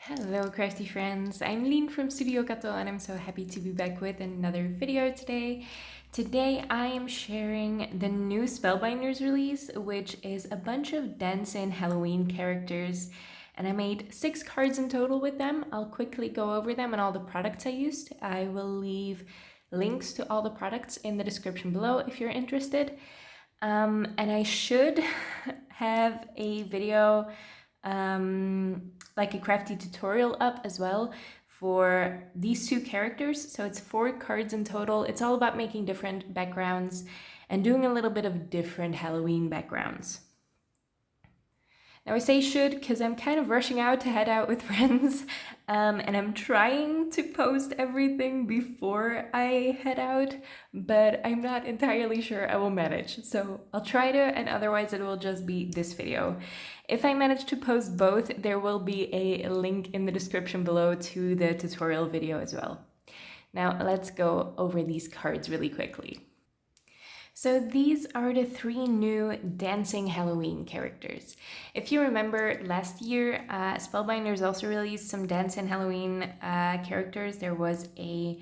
Hello crafty friends, I'm Lean from Studio Kato and I'm so happy to be back with another video today. Today I am sharing the new Spellbinders release, which is a bunch of Dancin Halloween characters, and I made 6 cards in total with them. I'll quickly go over them and all the products I used. I will leave links to all the products in the description below if you're interested. And I should have a video like a crafty tutorial up as well for these 2 characters. So it's 4 cards in total. It's all about making different backgrounds and doing a little bit of different Halloween backgrounds. Now I say should because I'm kind of rushing out to head out with friends, and I'm trying to post everything before I head out, but I'm not entirely sure I will manage. So I'll try to, and otherwise it will just be this video. If I manage to post both, there will be a link in the description below to the tutorial video as well. Now let's go over these cards really quickly. So these are the 3 new Dancing Halloween characters. If you remember last year, Spellbinders also released some Dancing Halloween characters. There was a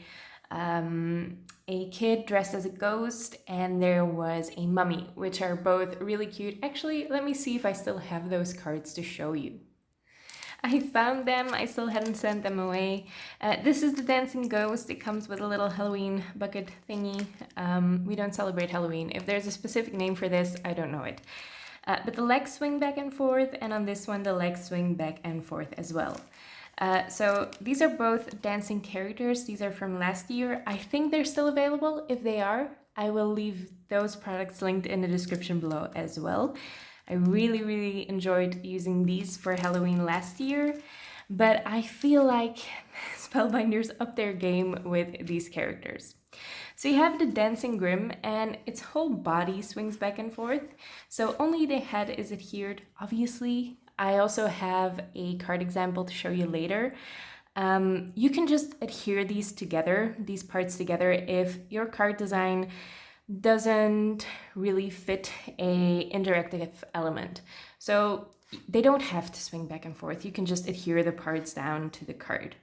kid dressed as a ghost, and there was a mummy, which are both really cute. Actually, let me see if I still have those cards to show you. I found them, I still hadn't sent them away. This is the Dancing Ghost. It comes with a little Halloween bucket thingy. We don't celebrate Halloween. If there's a specific name for this, I don't know it. But the legs swing back and forth, and on this one the legs swing back and forth as well. So these are both dancing characters. These are from last year. I think they're still available. If they are, I will leave those products linked in the description below as well. I really enjoyed using these for Halloween last year, but I feel like Spellbinders upped their game with these characters. So you have the Dancing Grim, and its whole body swings back and forth, so only the head is adhered, obviously. I also have a card example to show you later. You can just adhere these together, these parts together, if your card design doesn't really fit a interactive element. So they don't have to swing back and forth. You can just adhere the parts down to the card.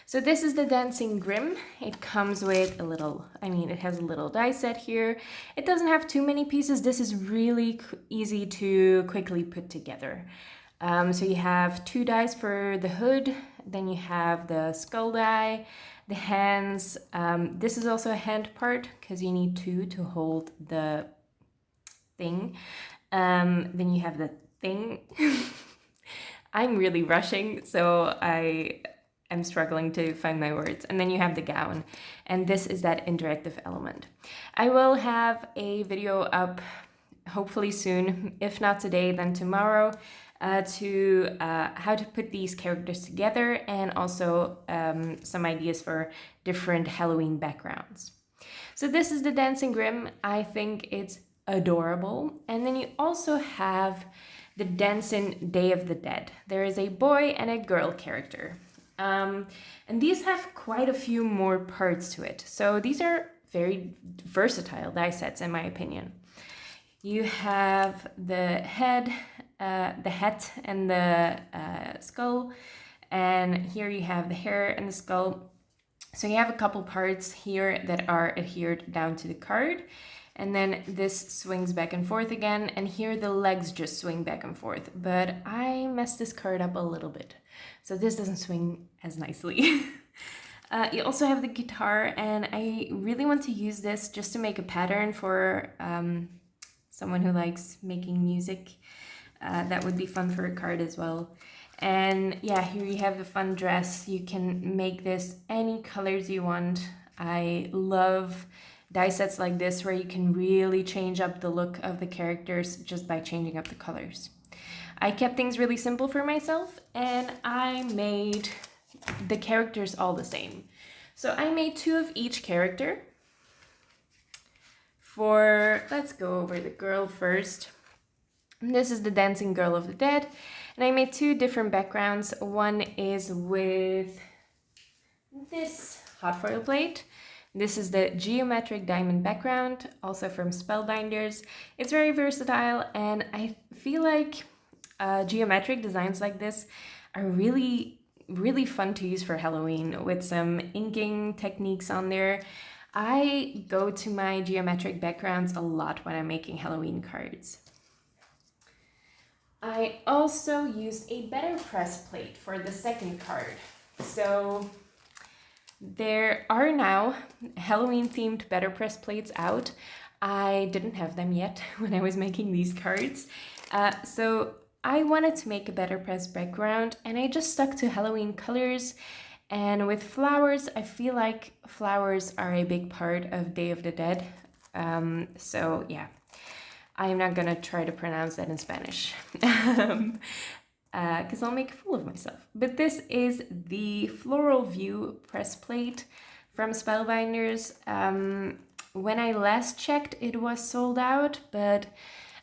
So this is the Dancing Grim. It comes with a little, it has a little die set here. It doesn't have too many pieces. This is really easy to quickly put together. So you have 2 dies for the hood, then you have the skull die, the hands. This is also a hand part because you need 2 to hold the thing. Then you have the thing. I'm really rushing, so I'm struggling to find my words. And then you have the gown, and this is that interactive element. I will have a video up hopefully soon, if not today, then tomorrow, to how to put these characters together, and also some ideas for different Halloween backgrounds. So this is the Dancing Grim. I think it's adorable. And then you also have the Dancin Day of the Dead. There is a boy and a girl character. And these have quite a few more parts to it. So these are very versatile die sets in my opinion. You have the head, the hat and the skull, and here you have the hair and the skull. So you have a couple parts here that are adhered down to the card, and then this swings back and forth again, and here the legs just swing back and forth, but I messed this card up a little bit, so this doesn't swing as nicely. You also have the guitar, and I really want to use this just to make a pattern for someone who likes making music. That would be fun for a card as well. And yeah, here you have the fun dress. You can make this any colors you want. I love die sets like this where you can really change up the look of the characters just by changing up the colors. I kept things really simple for myself, and I made the characters all the same. So I made 2 of each character. Let's go over the girl first. This is the Dancing Girl of the Dead, and I made 2 different backgrounds. One is with this hot foil plate. This is the geometric diamond background, also from Spellbinders. It's very versatile, and I feel like geometric designs like this are really fun to use for Halloween with some inking techniques on there. I go to my geometric backgrounds a lot when I'm making Halloween cards. I also used a BetterPress plate for the second card. So there are now Halloween themed BetterPress plates out. I didn't have them yet when I was making these cards. So I wanted to make a BetterPress background and I just stuck to Halloween colors. And with flowers, I feel like flowers are a big part of Day of the Dead. So yeah, I'm not gonna try to pronounce that in Spanish. Because I'll make a fool of myself. But this is the Floral View press plate from Spellbinders. When I last checked, it was sold out, but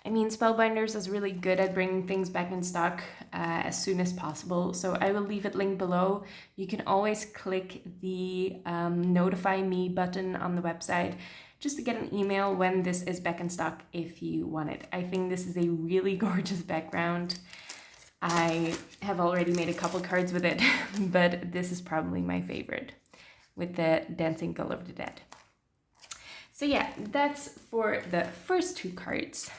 I mean, Spellbinders is really good at bringing things back in stock as soon as possible. So I will leave it linked below. You can always click the notify me button on the website just to get an email when this is back in stock if you want it. I think this is a really gorgeous background. I have already made a couple cards with it, but this is probably my favorite with the Dancing Call of the Dead. So yeah, that's for the first two cards.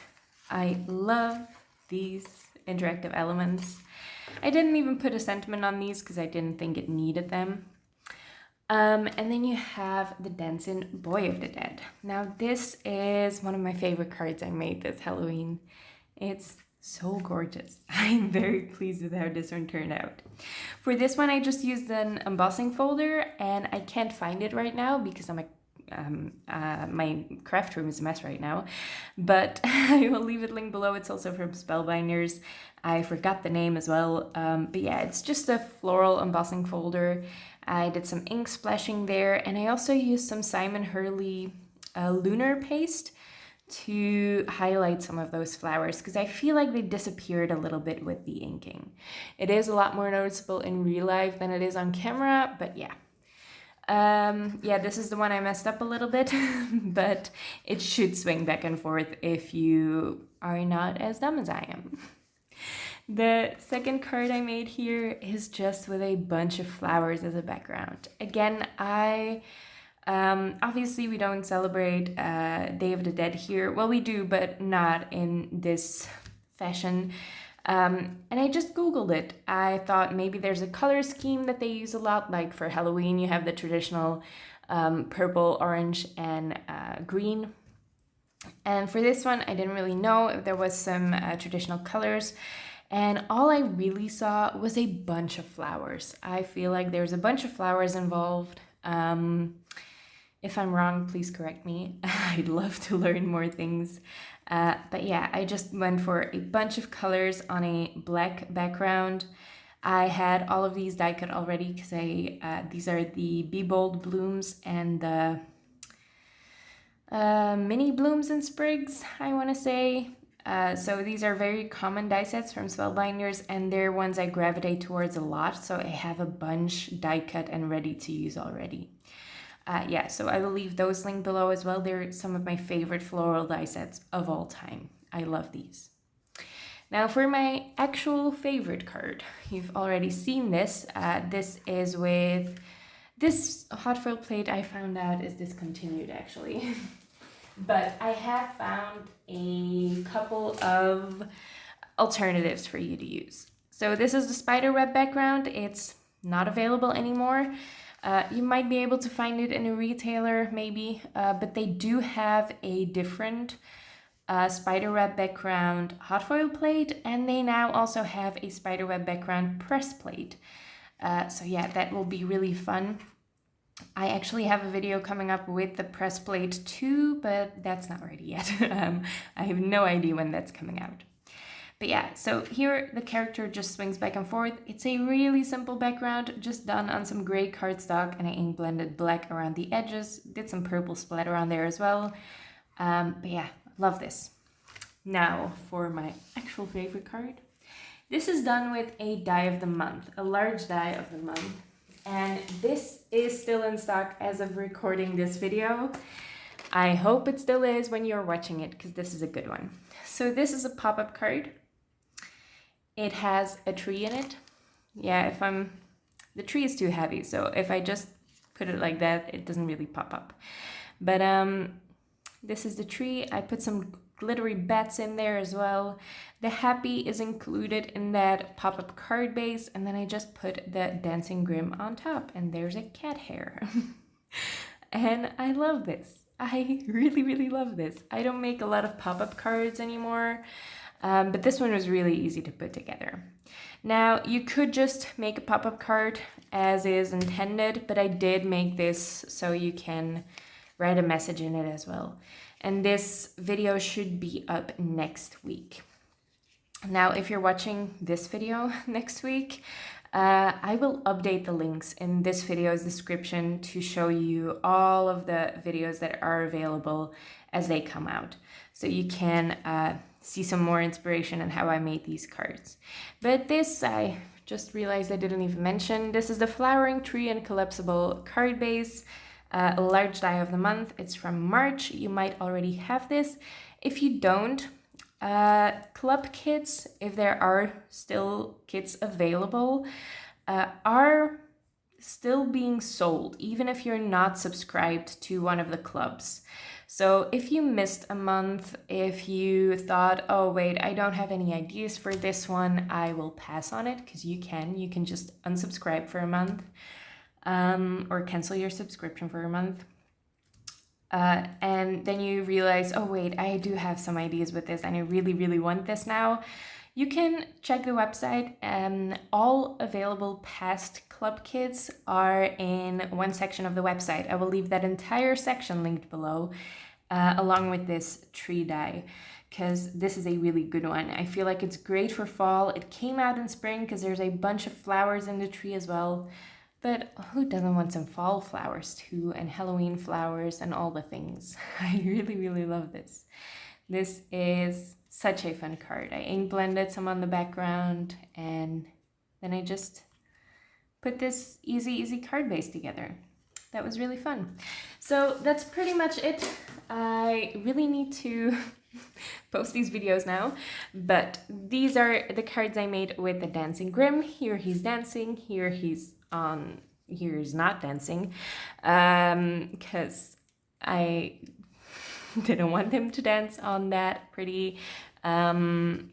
I love these interactive elements. I didn't even put a sentiment on these because I didn't think it needed them. And then you have the Dancin' Boy of the Dead. Now this is one of my favorite cards I made this Halloween. It's so gorgeous. I'm very pleased with how this one turned out. For this one, I just used an embossing folder and I can't find it right now because my craft room is a mess right now, but I will leave it linked below. It's also from Spellbinders. I forgot the name as well, but yeah, it's just a floral embossing folder. I did some ink splashing there, and I also used some Simon Hurley lunar paste to highlight some of those flowers because I feel like they disappeared a little bit with the inking. It is a lot more noticeable in real life than it is on camera, but yeah. Yeah, this is the one I messed up a little bit, but it should swing back and forth if you are not as dumb as I am. The second card I made here is just with a bunch of flowers as a background. Again, obviously we don't celebrate Day of the Dead here. Well, we do, but not in this fashion. And I just Googled it. I thought maybe there's a color scheme that they use a lot, like for Halloween you have the traditional purple, orange, and green. And for this one, I didn't really know if there was some traditional colors. And all I really saw was a bunch of flowers. I feel like there's a bunch of flowers involved. If I'm wrong, please correct me. I'd love to learn more things. But yeah, I just went for a bunch of colors on a black background. I had all of these die cut already because these are the Be Bold blooms and the mini blooms and sprigs, I want to say. So these are very common die sets from Spellbinders, and they're ones I gravitate towards a lot. So I have a bunch die cut and ready to use already. Yeah, so I will leave those linked below as well. They're some of my favorite floral die sets of all time. I love these. Now for my actual favorite card, you've already seen this. This is with this hot foil plate. I found out is discontinued actually. But I have found a couple of alternatives for you to use. So this is the spider web background. It's not available anymore. You might be able to find it in a retailer maybe, but they do have a different spiderweb background hot foil plate, and they now also have a spiderweb background press plate. So yeah, that will be really fun. I actually have a video coming up with the press plate too, but that's not ready yet. I have no idea when that's coming out. But yeah, so here the character just swings back and forth. It's a really simple background, just done on some gray cardstock, and I ink blended black around the edges, did some purple splatter on there as well. But yeah, love this. Now for my actual favorite card. This is done with a die of the month, a large die of the month. And this is still in stock as of recording this video. I hope it still is when you're watching it, because this is a good one. So this is a pop-up card. It has a tree in it. yeah, the tree is too heavy, so if I just put it like that, it doesn't really pop up. But this is the tree. I put some glittery bats in there as well. The happy is included in that pop-up card base, and then I just put the dancing grim on top, and there's a cat hair. And I love this. I really, really love this. I don't make a lot of pop-up cards anymore, but this one was really easy to put together. Now, you could just make a pop-up card as is intended, but I did make this so you can write a message in it as well. And this video should be up next week. Now, if you're watching this video next week, I will update the links in this video's description to show you all of the videos that are available as they come out. So you can see some more inspiration on how I made these cards. But this, I just realized I didn't even mention, this is the Flowering Tree and Collapsible card base, a large die of the month. It's from March. You might already have this. If you don't, club kits, if there are still kits available, are still being sold, even if you're not subscribed to one of the clubs. So if you missed a month, if you thought, oh wait, I don't have any ideas for this one, I will pass on it, because you can just unsubscribe for a month, or cancel your subscription for a month. And then you realize, oh wait, I do have some ideas with this and I really, really want this now. You can check the website. All available past club kits are in one section of the website. I will leave that entire section linked below, along with this tree die, because this is a really good one. I feel like it's great for fall. It came out in spring because there's a bunch of flowers in the tree as well. But who doesn't want some fall flowers too, and Halloween flowers and all the things? I really, really love this. This is such a fun card. I ink blended some on the background, and then I just put this easy card base together. That was really fun. So that's pretty much it. I really need to post these videos now, but these are the cards I made with the Dancing Grim. Here he's dancing, here he's not dancing, because I didn't want him to dance on that pretty interactive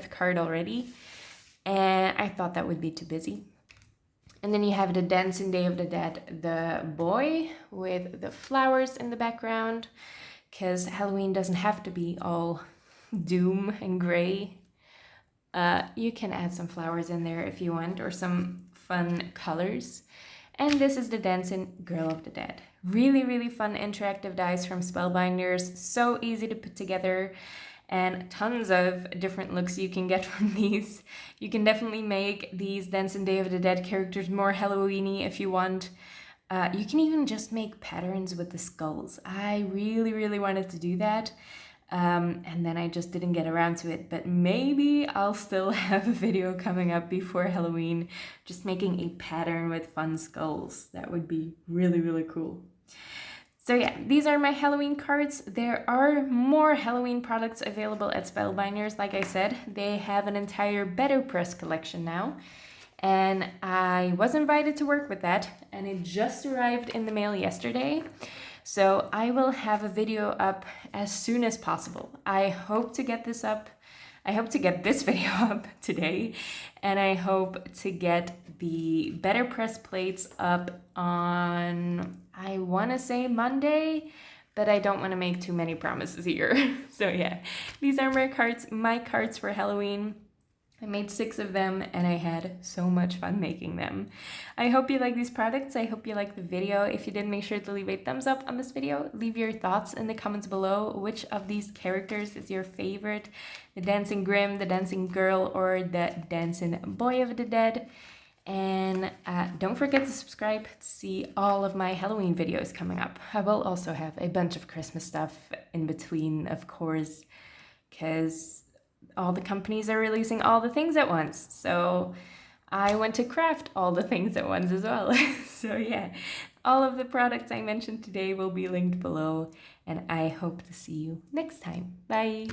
card already, and I thought that would be too busy. And then you have the Dancing Day of the Dead, the boy with the flowers in the background, because Halloween doesn't have to be all doom and gray. You can add some flowers in there if you want, or some fun colors. And this is the Dancing Girl of the Dead. Really, really fun interactive dies from Spellbinders. So easy to put together, and tons of different looks you can get from these. You can definitely make these Dancing Day of the Dead characters more Halloween-y if you want. You can even just make patterns with the skulls. I really, really wanted to do that. And then I just didn't get around to it, but maybe I'll still have a video coming up before Halloween, just making a pattern with fun skulls. That would be really, really cool. So yeah, these are my Halloween cards. There are more Halloween products available at Spellbinders. Like I said, they have an entire BetterPress collection now, and I was invited to work with that, and it just arrived in the mail yesterday. So I will have a video up as soon as possible. I hope to get this up. I hope to get this video up today, and I hope to get the BetterPress plates up on, I want to say Monday, but I don't want to make too many promises here. So yeah, these are my cards for Halloween. I made 6 of them, and I had so much fun making them. I hope you like these products. I hope you like the video. If you did, make sure to leave a thumbs up on this video. Leave your thoughts in the comments below. Which of these characters is your favorite? The Dancing Grim, the Dancing Girl, or the Dancing Boy of the Dead? And don't forget to subscribe to see all of my Halloween videos coming up. I will also have a bunch of Christmas stuff in between, of course, because all the companies are releasing all the things at once. So I want to craft all the things at once as well. So yeah, all of the products I mentioned today will be linked below, and I hope to see you next time. Bye!